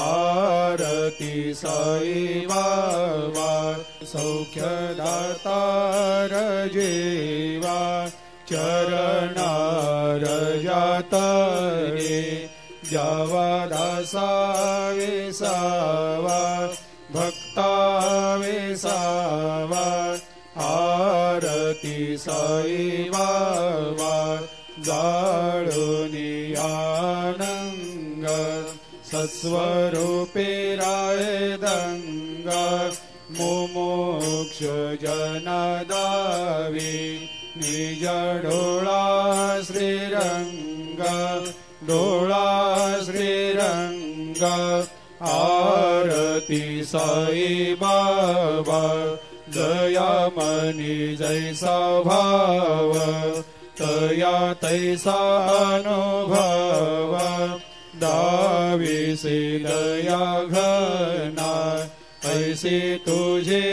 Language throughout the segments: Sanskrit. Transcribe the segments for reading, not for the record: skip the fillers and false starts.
आरती साई बाबा सौख्यदातार जीवा चरणार जातरे जावा दासा विसावा भक्ता विसावा आरती साई बाबा जाळुनी आनंग सस्वरूपे राय दंग मुमुक्ष जनदावी निज डोळा श्रीरंग डोळा श्रीरंग आरती साई बाबा जयामनी जैसा भाव तया तैसा अनुभव दाविसे दया घना ऐसे तुझे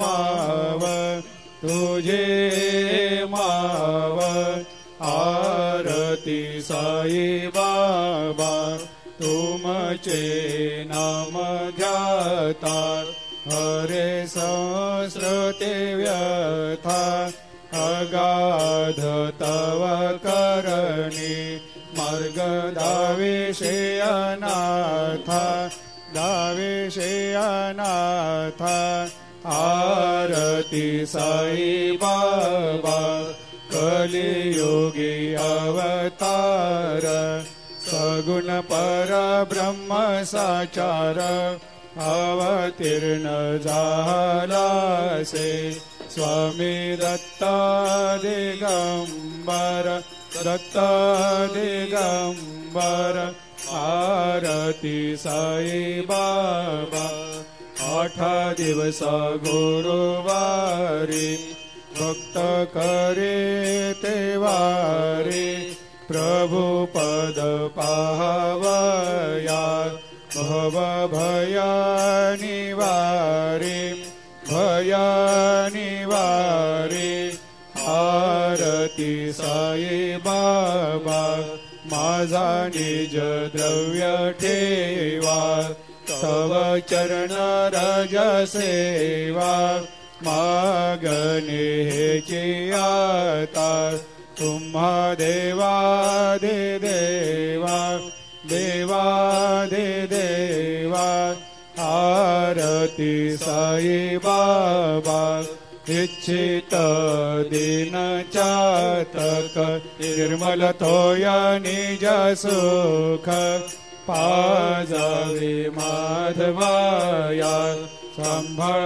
माव तुझे माव आरती साई बाबा तुमचे नाम ध्याता हरे संस्कृते व्यथा अगाध तव करणी मार्ग दाविषे अनाथा दाविषे अनाथा आरती साई बाबा कलियुगी अवतार सगुण परब्रह्म साचार अवतीर्ण झालासे स्वामी दत्ता दिगंबर दत्ता दिगंबर आरती साई बाबा 8 दिवस गुरुवारी भक्त करे तेवारी प्रभु पद पाहवया भव भया निवारी भया निवारी आरती साई बाबा माझा निज द्रव्य ठेवा तव चरण रज सेवा मागणे हेची आता तुम्हा देवादि देवा देवादि देवा आरती साई बाबा इच्छित दिन चातक निर्मल तोया निज सुख पाजावे माधवाया सांभाळ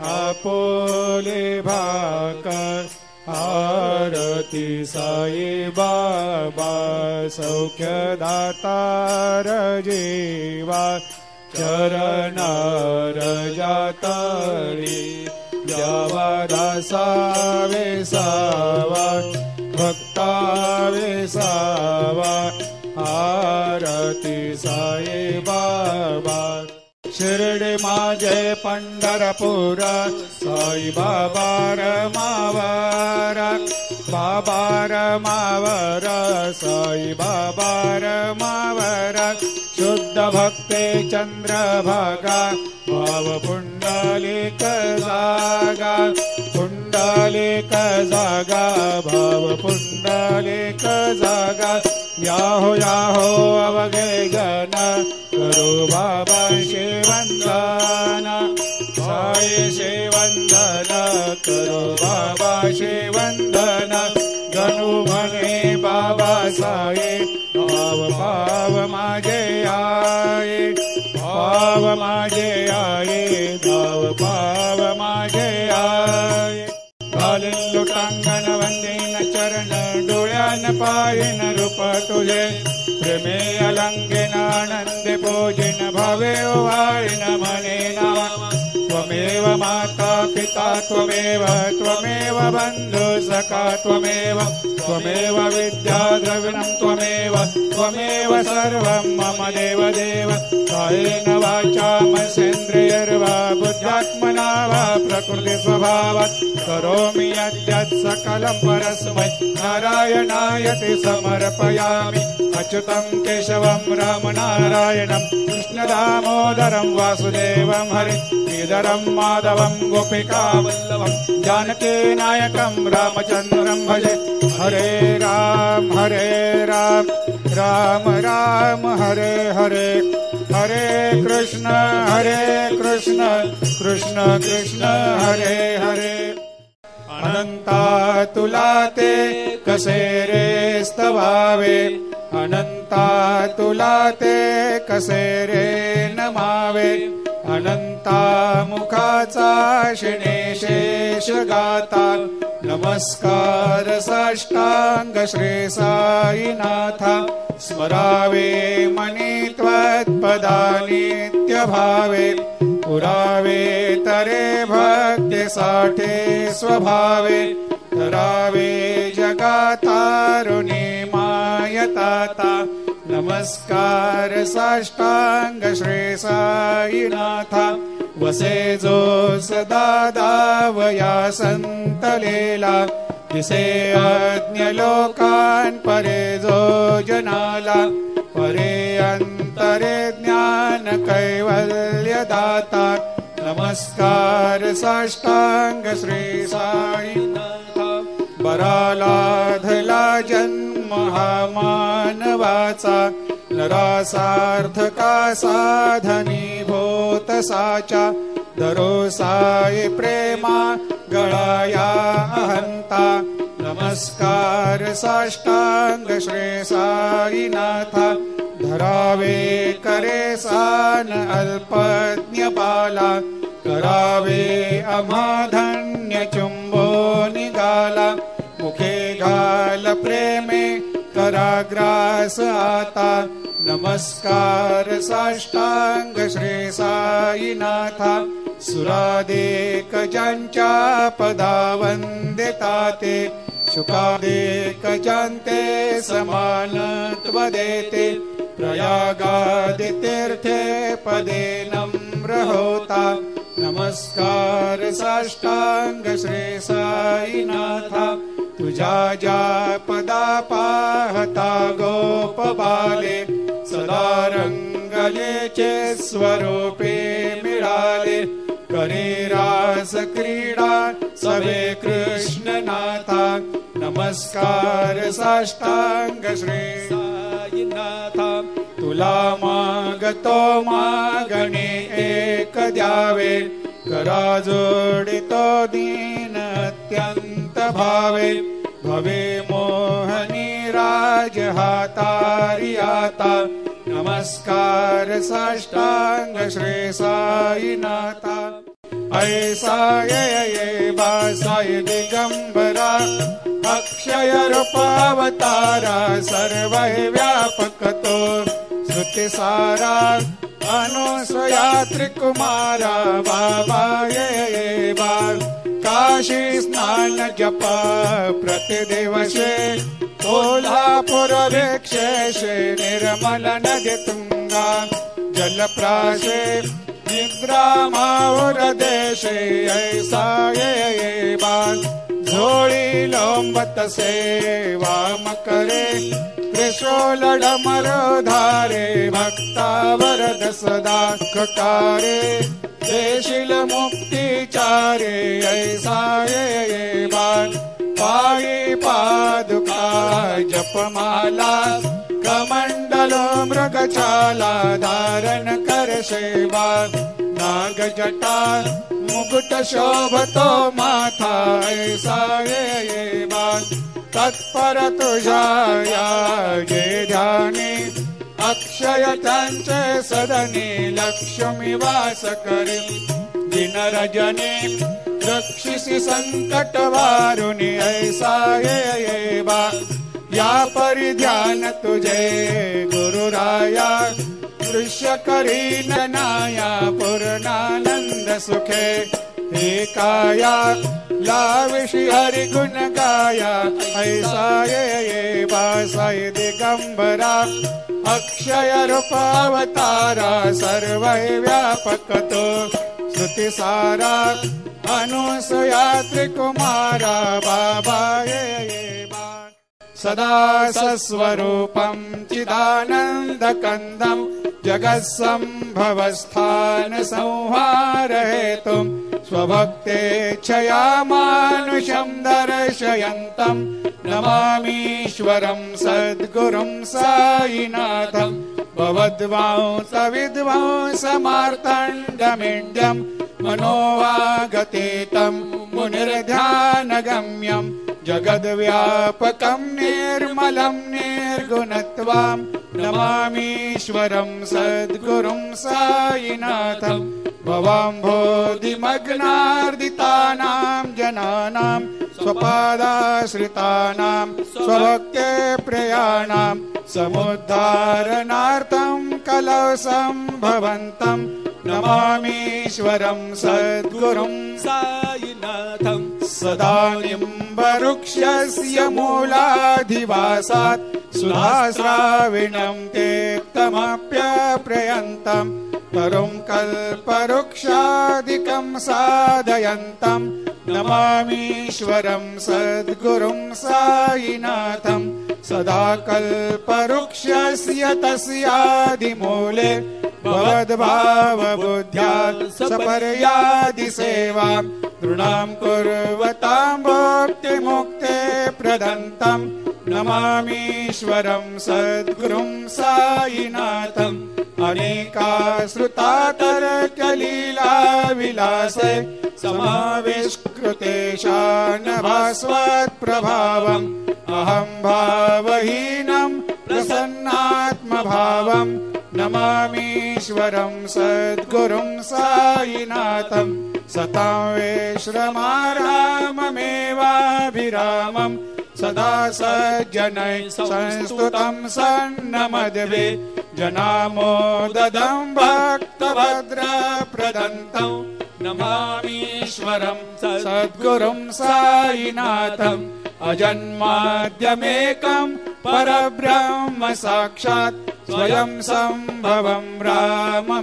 आपोले भाकर आरती साई बाबा सौख्यदातार जीवा चरणार जातरी द्यावा दासा वेसावा भक्ता वेसावा आरती साई बाबा शिर्डी माझे पंढरपूर साई बाबा रमावर बाबा रमावर साई बाबा रमावर शुद्ध भक्ते चंद्रभागा भाव पुंडलिक जागा पुंडलिक जागा भाव पुंडलिक जागा याहो याहो अवघे गण करो बाबा शिवंदन साई शिवंदन करो बाबा शिवंदन गणू म्हणे बाबा साई भाव भाव माझे आये भाव माझे आये भाव भाव माझे आये घालीन लुटांगण वंदीन चरण डोळ्यान पायन रूप तुझे प्रेमे अलंगेन आनंदे पूजिन भावे वाळीन म्हणे नावा त्वमेव माता पिता त्वमेव त्वमेव बंधु सखा त्वमेव त्वमेव विद्या द्रविणं त्वमेव त्वमेव सर्वं मम देवदेव कायेन वाचा मनसेन्द्रियर्वा बुद्ध्यात्मना वा प्रकृतिस्वभावात् करोमि यद्यत् सकलं परस्मै नारायणायति समर्पयामि अच्युतं केशवं रामनारायणं कृष्णदामोदरं वासुदेवं हरि श्रीधरं माधवं गोपिकावल्लभं जानकीनायकं रामचन्द्रं भजे हरे राम राम राम हरे हरे हरे कृष्ण कृष्ण कृष्ण हरे हरे अनंता तुला ते कसे रे स्तवावे अनंता तुला ते कसे रे नमावे अनंता मुखाचा शेष गाता नमस्कार साष्टांग श्री साईनाथा स्मरावे मनी त्वत्पदा नित्य भावे पुरावे तरे भक्ति साठे स्वभावे तरावे जगातारुणी मायताता नमस्कार साष्टांग श्री साईनाथा वसे जो सदा दावया संतलेला दिसे अज्ञ लोकान परे जो जनाला परे अंतरे ज्ञान कैवल्य दाता नमस्कार साष्टांग श्री साईनाथा बरालाधला जन्म हा मानवाचा नरासार्थका साधनी भूत साचा दरो साई प्रेमा गळाया अहंता नमस्कार साष्टांग श्री साईनाथा धरावे करे सान अल्पज्ञ बाला करावे अमाधन्य चुंबो निगाला मुखे घाल प्रेमे कराग्रास आता नमस्कार साष्टांग श्री साईनाथा सुरादेक ज्यांच्या पदा वंदिताते शुकादेक ज्यांते समानत्व देते प्रयागादि तीर्थे पदे नम्र होता नमस्कार साष्टांग श्री साईनाथा तुझा ज्या पदा पाहता गोप बाले सदा रंगलेचे स्वरूपे मिळाले करे रास क्रीडा सवे कृष्णनाथा नमस्कार साष्टांग श्री साईनाथा तुला मागतो मागणे एक द्यावे करा जोडितो दीन अत्यंत भावे भवे मोहनी राज हातारी आता नमस्कार साष्टांग श्री साईनाथा ऐसा ये बासाय दिगंबरा अक्षय रूपावतारा सर्व व्यापक तो श्रुति सारा अनुसया त्रिकुमारा बाबा ये बाल काशी स्नान जपा प्रतिदिवसे कोल्हापुर भिक्षेशे निर्मल नदी तुंगा जलप्राशे निद्रामावर देशे ऐसा ये बाल झोळी लोंबत सेवा मकरे त्रिशूल धारे भक्तावरद सदा कारे देशील मुक्तिचारे ऐसा ये बाल पायी पादुका जपमाला कमंडल मृगछाला धारण कर सेवा नाग जटा मुकुट शोभतो माथा ऐसा ये बाल तत्पर तुझा ये ध्यानी अक्षय त्यांचे सदनी लक्ष्मी वास करी दिन रजनी रक्षिसी संकट वारुणी ऐसा ये बा या परि ध्यान तुझे गुरुराया दृश्य करी नाया पूर्णानंद सुखे हे काया लाविषि हरि गुण गाया ऐसा ये बासाय दिगंबरा अक्षय रूप अवतारा सर्व व्यापक तो श्रुति सारा अनुसया त्रिकुमारा बाबा ये सदा सस्वरूपं चिदानंद कंदम जगत्संभवस्थान संहार हेतुं स्वभक्तेच्छया मानुषं दर्शयन्तं नमामीश्वरं सद्गुरुं साईनाथं भवद्वांसविध्वंसमार्तण्डमिड्यं मनोवागतीतं मुनिर्ध्यानगम्यं जगद्व्यापकं निर्मलं निर्गुणत्वां नमामीश्वरं सद्गुरुं साईनाथं भवाम्भोधिमग्नार्दितानां जनानां स्वपादाश्रितानां स्वभक्ते प्रियाणां समुद्धारणार्थं कलौ सम्भवन्तं नमामीश्वरं सद्गुरुं साईनाथं सदा निम्बवृक्षस्य मूलाधिवासात् सुधाश्राविणं तेक्तमप्यप्रयन्तं तरुं कल्पवृक्षादिकं साधयन्तं नमामीश्वरं सद्गुरुं साईनाथं सदा कल्पवृक्षस्य तस्यादिमूले भवद्भावबुद्ध्या सपर्यादिसेवां नृणां कुर्वतां भोक्तिमुक्ते प्रदन्तं नमामीश्वरं सद्गुरुं साईनाथं अनेकाश्रुतातर्कलीलाविलासे समाविष्कृतेशानभास्वत्प्रभावम् अहं भावहीनं प्रसन्नात्मभावं नमामीश्वरं सद्गुरुं साईनाथं सतां विश्रमाराममेवाभिरामं सदा सज्जनैः संस्तुतं सन्नमद्भि जनामोददं भक्तभद्रप्रदन्तं नमामीश्वरं सद्गुरुं साईनाथम् अजन्माद्यमेकं परब्रह्म साक्षात् स्वयं सम्भवं राममेवावतीर्णं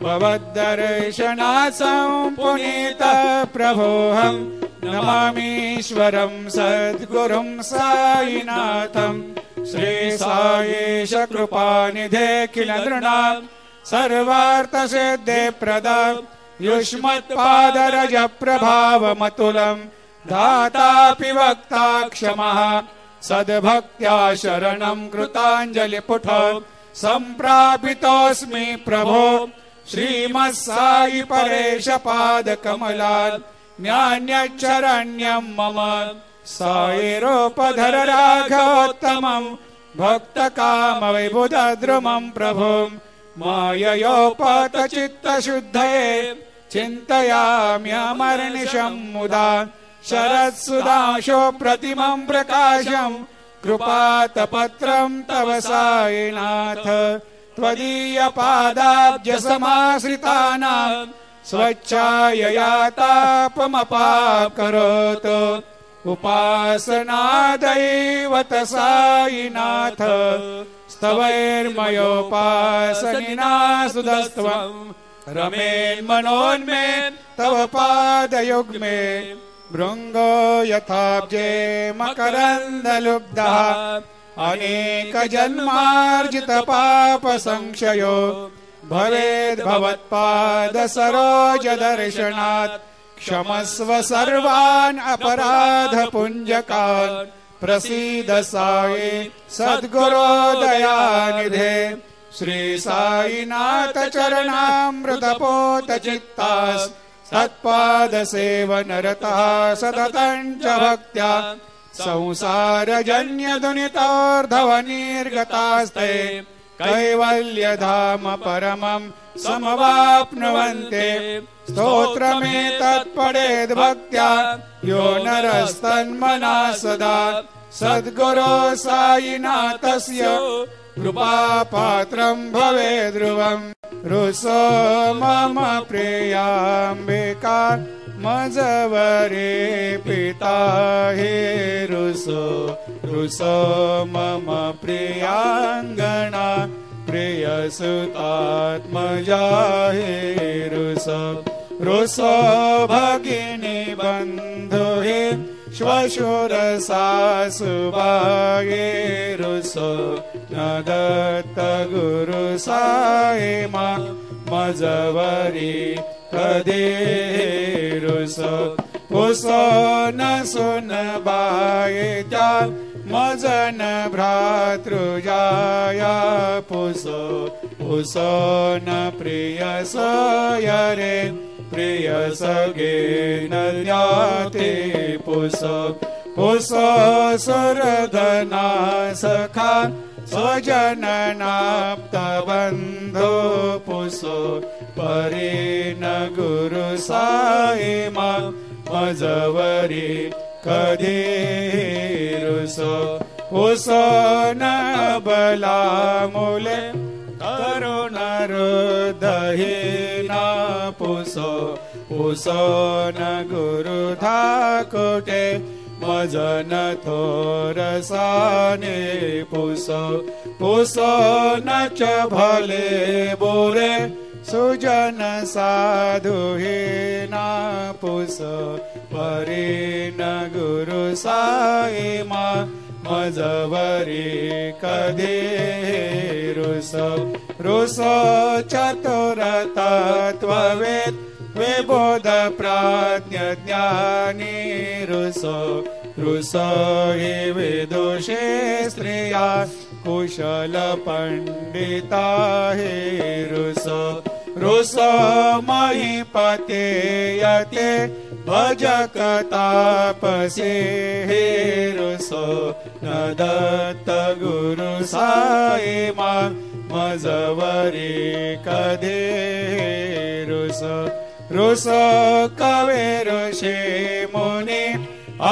भवद्दर्शनात् सम्पुनीतः प्रभोऽहं नमामीश्वरं सद्गुरुं साईनाथं श्री साईश कृपानिधे किल नृणां सर्वार्थसिद्धे प्रदं युष्मत्पादरज प्रभावमतुलं दातापि वक्ता क्षमः सद्भक्त्या शरणं कृताञ्जलिपुट सम्प्रापितोऽस्मि प्रभो श्रीमत्साई परेश पादकमलात् न्यान्यच्चरण्यं मम साईरूपधर राघवोत्तमं भक्तकामविबुधद्रुमं प्रभुं माययोपतचित्तशुद्धये चिन्तयाम्यमर्निशं मुदा शरत्सुधांशो प्रतिमं प्रकाशं कृपातपत्रं तव साईनाथ त्वदीयपादाब्जसमाश्रितानां स्वच्छायया तापमपाकरोतु उपासनादैवत साईनाथ स्तवैर्मयोपासनिना सुधस्त्वं रमेन्मनोन्मे तव पादयुग्मे भृङ्गो यथाब्जे मकरन्दलुब्धः अनेकजन्मार्जितपापसंक्षयो भवेद्भवत्पादसरोजदर्शनात् क्षमस्व सर्वान् अपराधपुञ्जकान् प्रसीद साई सद्गुरो दयानिधे श्री साईनाथ चरणामृतपोतचित्तास् तत्पादसेवनरतः सततं च भक्त्या संसारजन्यदुनितोर्धवनिर्गतास्ते कैवल्यधाम परमं समवाप्नुवन्ते स्तोत्रमेतत् पठेद् भक्त्या यो नरस्तन्मना सदा सद्गुरो साईनाथस्य कृपापात्रं भवेद् ध्रुवम्। रुसो मम प्रियांबिका मजवरे पिता हे रुसो रुसो मम प्रियांगना प्रियसुतात्मजा हे रुसो रुसो भगिनी बंधु हे श्वशुर सासुबाये रुसो न दत्त गुरु साये मा मजवरी कदे रुसो पुसो न सुन बाये त्या मजन भ्रातृजाया पुसो पुसो न प्रिय सयरे प्रिय सगे न ज्ञाते पुसो पुसो सुरधना सखा स्वजननाप्त बंधो पुसो परे न गुरु साये मा मजवरी कदे रुसो पुसो न बला मुले करुण हृदयेना पुसो पुसो न गुरु धाकोटे मजन थोरसाने पुसो पुसो न च भले बोरे सुजन साधु हेना पुसो परे न गुरु साये मा मजवरी कदे रुसो रुसो चतुर तत्ववेद विबोध प्राज्ञ ज्ञानी रुसो रुसो हि विदुषे स्त्रिया कुशल पंडिता हे रुसो रुसो महीपते यते भजक तापसे हे रुसो न दत्त गुरु साये मा मजवरी कदे रुसो रुसो कवे ऋषि मुनि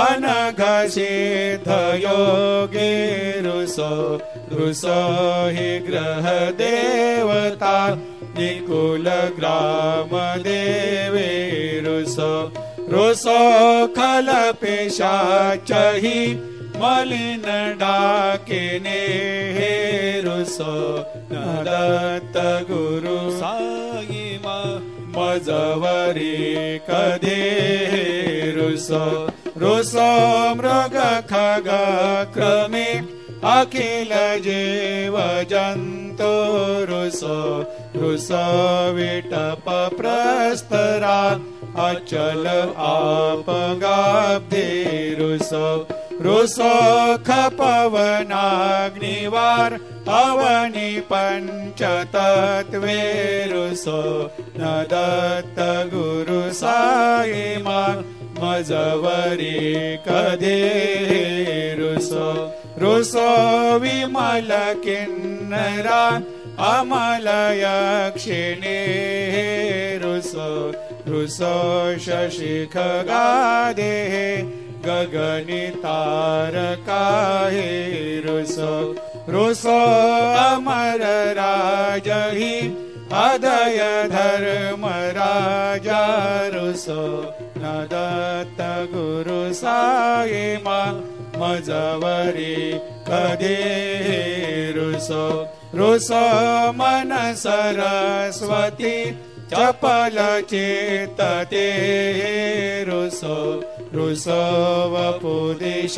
अनघसिद्ध योगे रुसो रुसो हि ग्रह देवता निकुल ग्राम देवे रुसो रुसो खल पिशाचहि मलिन डाकिने हे रुसो न दत्त गुरु साये मा मजवरी कदे रुसो रुसो मृग खग क्रमे अखिल जीव जंतु रुसो रुसो विटप प्रस्तरा अचल आपगाब्धे रुसो रुसो खपवनाग्निवार अवनि पंचतत्वे रुसो न दत्त गुरु साये मा मजवरी कदे रुसो रुसो विमल किन्नरा अमल यक्षिणी रुसो रुसो शशि खगादे गगनि तारका हे रुसो रुसो अमर राजहि अदय धर्म राजा रुसो न दत्त गुरु साये मा मजवरी कदे रुसो रुसो मन सरस्वती चपल चेतते रुसो रुसो वपुदिशाखिला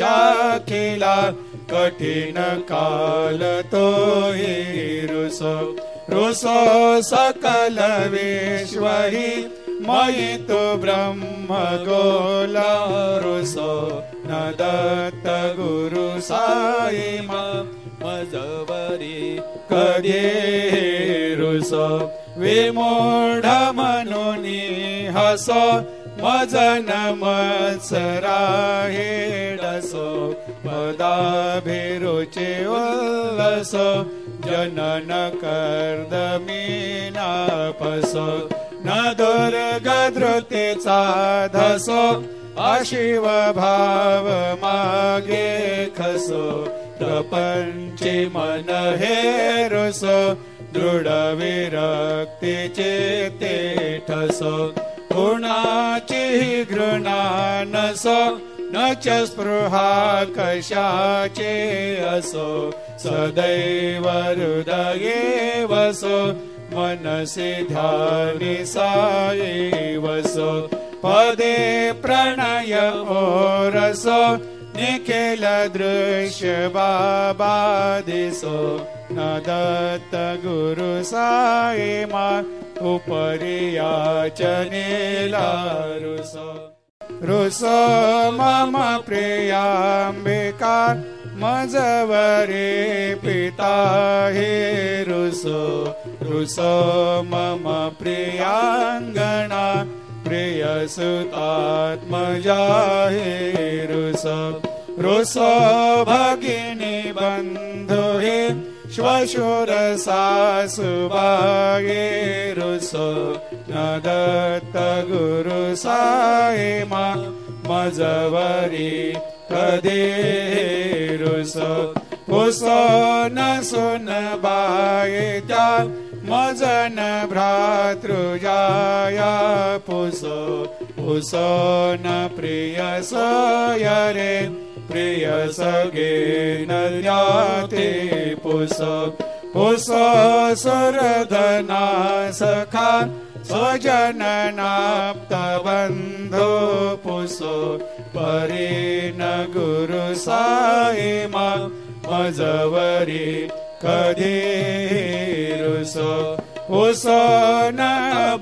कठिन काल तो हे रुसो रुसो सकल विश्व हि मयि तु ब्रह्म गोला रुसो न दत्त गुरु साये मा मजवरी कदे रुसो विमूढ मनुनि हसो मजन मत्सरा हेडसो पदाभिरुचि उल्लसो जनन कर्दमीनापसो न दुर्गधृतीचा धसो अशिव भाव मागे खसो प्रपंची मन हे रुसो दृढ विरक्ती चेते ठसो गुणाची घृणा नसो न च स्पृहा कशाचे असो सदैव हृदये वसो मनसि ध्यानि साई वसो पदे प्रणय ओरसो निखिल दृश्य बाबा दिसो न दत्त गुरु साई मा उपरि याचनेला रुसो रुसो मम प्रियांबिका मजवरे पिता हे रुसो रुसो मम प्रियांगना प्रिय सुतात्मजा हे रुसो रुसो भगिनी बंधु हे श्वशुर सासुबागे रुसो न दत्त गुरु साई मा मजवरी कधी रुसो पुसो न सुन बाये त्या मजन भ्रातृजाया पुसो पुसो न प्रिय सयरे प्रिय सगे न ज्ञाते पुसो पुसो सुरधना सखा स्वजननाप्त बंधो पुसो परि न गुरु साई मा मजवरी कधी रुसो पुसो न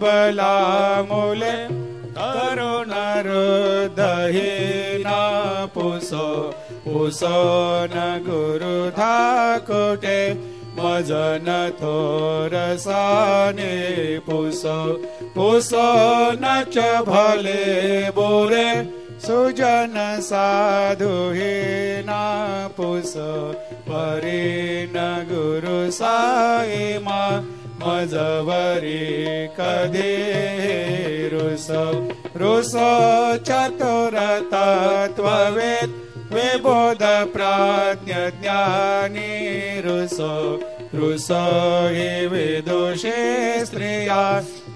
बला मुले करुण हृदयहीना पुसो पुसो न गुरु धाकुटे मजन थोरसाने पुसो पुसो न च भले बोरे सुजन साधुहीना पुसो परि न गुरु साई मा मजवरी कधी रुसो रुसो चतुर तत्ववेद विबोध प्राज्ञ ज्ञानी रुसो रुसो हि विदुषे स्त्रिया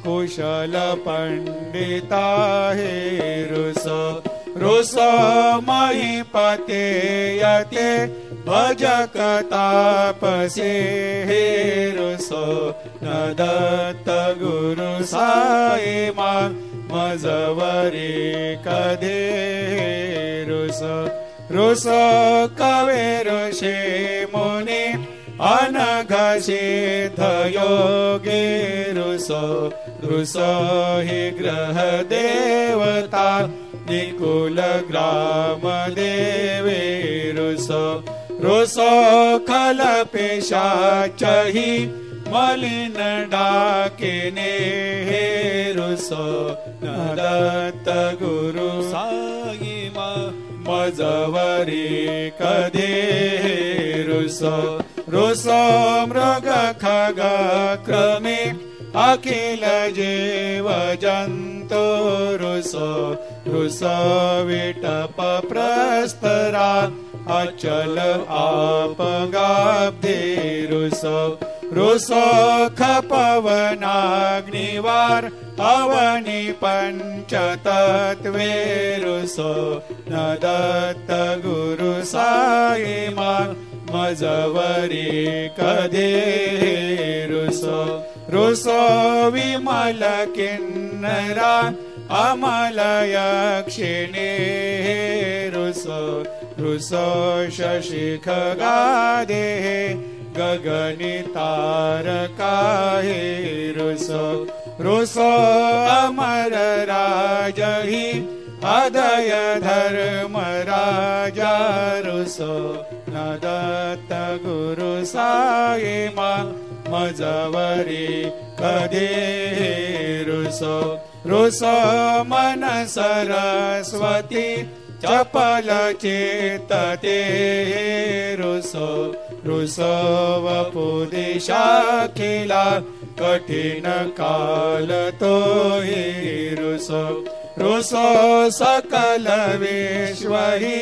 कुशल पंडिता हे रुसो रुसो मयि पतेयते भजक तापसे हे रुसो न दत्त गुरु साई मा मजवरी कधी रुसो रुसो कवे ऋषी मुनी अनघसिद्ध योगी रुसो रुसो हि ग्रह देवता निकुल ग्राम देवे रुसो रुसो खल पिशाचहि मलिन डाकिने हे रुसो न दत्त गुरु साई मा मजवरी कधी रुसो रुसो मृग खग क्रमे अखिल जीव जंतु रुसो रुसो विटप प्रस्तरा अचल आपगाब्धे रुसो रुसो खपवनाग्निवार अवनि पंचतत्वे रुसो न दत्त गुरु साई मा मजवरी कधी रुसो रुसो विमल किन्नरा अमल यक्षिणी रुसो रुसो शशि खगादे गगनि तारका हे रुसो रुसो अमर राजहि अदय धर्म राजा रुसो न दत्त गुरु साई मा मजवरी कधी रुसो रुसो मन सरस्वती चपल चेतते रुसो रुसो वपु दिशाखिला कठिन काल तो हि रुसो रुसो सकल विश्व हि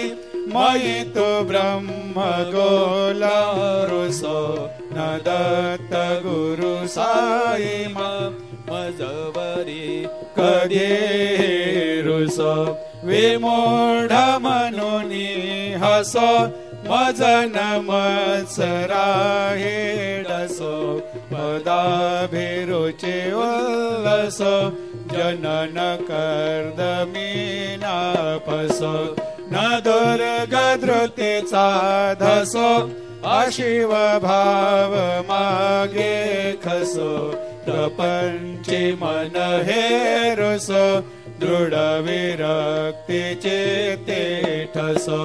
मयि तु ब्रह्म गोलारुसो न दत्त गुरु साई मजवरी कधी रुसो विमूढ मनुनी हसो मजन मत्सरा हेडसो पदाभिरुचि उल्लसो जनन कर्दमीनापसो न दुर्गधृतीचा धसो अशिव भाव मागे खसो प्रपंची मन हेरुसो दृढ विरक्तीचे ते ठसो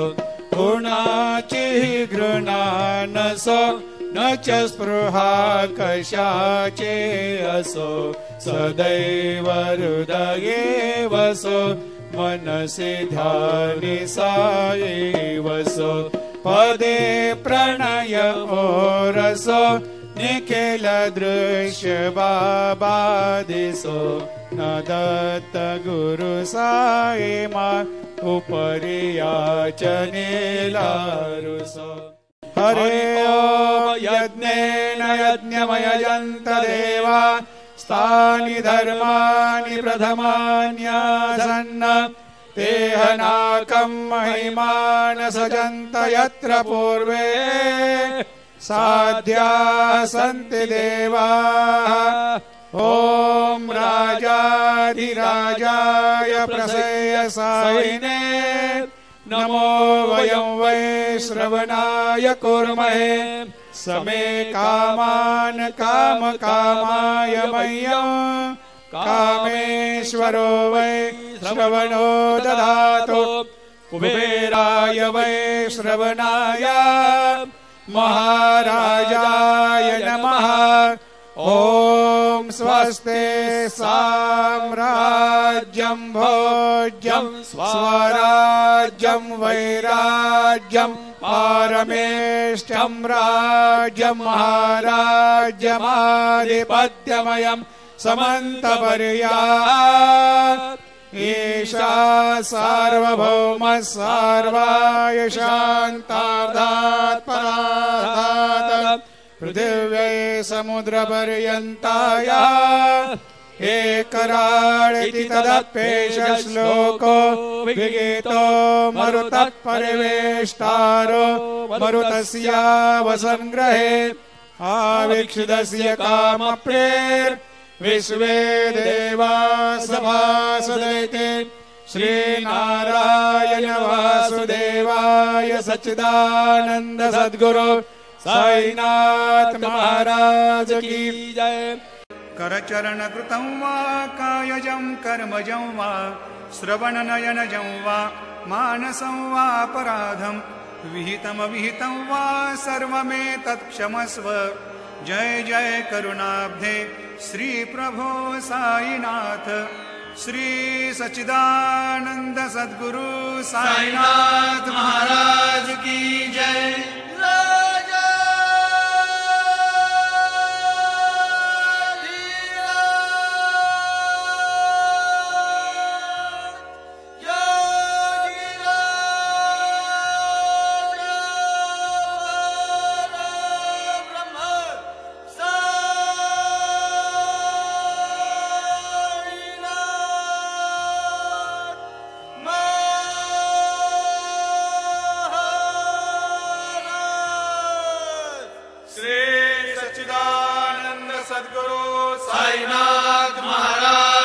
गुणाची घृणा नसो न च स्पृहा कशाचे असो सदैव हृदये वसो मनसि ध्यानि साई वसो पदे प्रणय ओरसो निखिल दृश्य बाबा दिसो न दत्त गुरु साई मा उपरि याचनेला रुसो हरे ओम यज्ञेन यज्ञमयजन्त देवा स्थानि धर्माणि प्रथमान्यासन्न तेहनाकं महिमान सजन्त यत्र पूर्वे साध्या सन्ति देवाः ॐ राजाधिराजाय प्रसेयसायिने नमो वयं वै श्रवणाय कुर्महे समे कामान् कामकामाय मह्यं कामेश्वरो वै श्रवणो ददातु कुबेराय वै श्रवणाय महाराजाय नमः ॐ स्वस्ते साम्राज्यं भोज्यं स्वराज्यं वैराज्यं पारमेष्ठ्यं राज्यं महाराज्यमाधिपत्यमयं समन्तपर्यात् ईशा सार्वभौम सार्वाय शान्तार्धात् परार्धात् पृथिव्यै समुद्रपर्यन्ताय एकराळिति तदप्येष श्लोको विगीतो मरुतः परिवेष्टारो मरुतस्यावसंग्रहे आवीक्षितस्य कामप्रेर्विश्वे देवा सभासदेते श्रीनारायण वासुदेवाय सच्चिदानन्द सद्गुरु साईनाथ महाराज की जय। करचरण कृतं वा कायजं कर्मजं वा श्रवणनयनजं वा मानसं वा अपराधं विहितमविहितं वा सर्वमेतत् क्षमस्व। जय जय करुणाब्धे श्री प्रभो साईनाथ श्री सच्चिदानंद सद्गुरु साईनाथ महाराज की जय। साईनाथ महाराज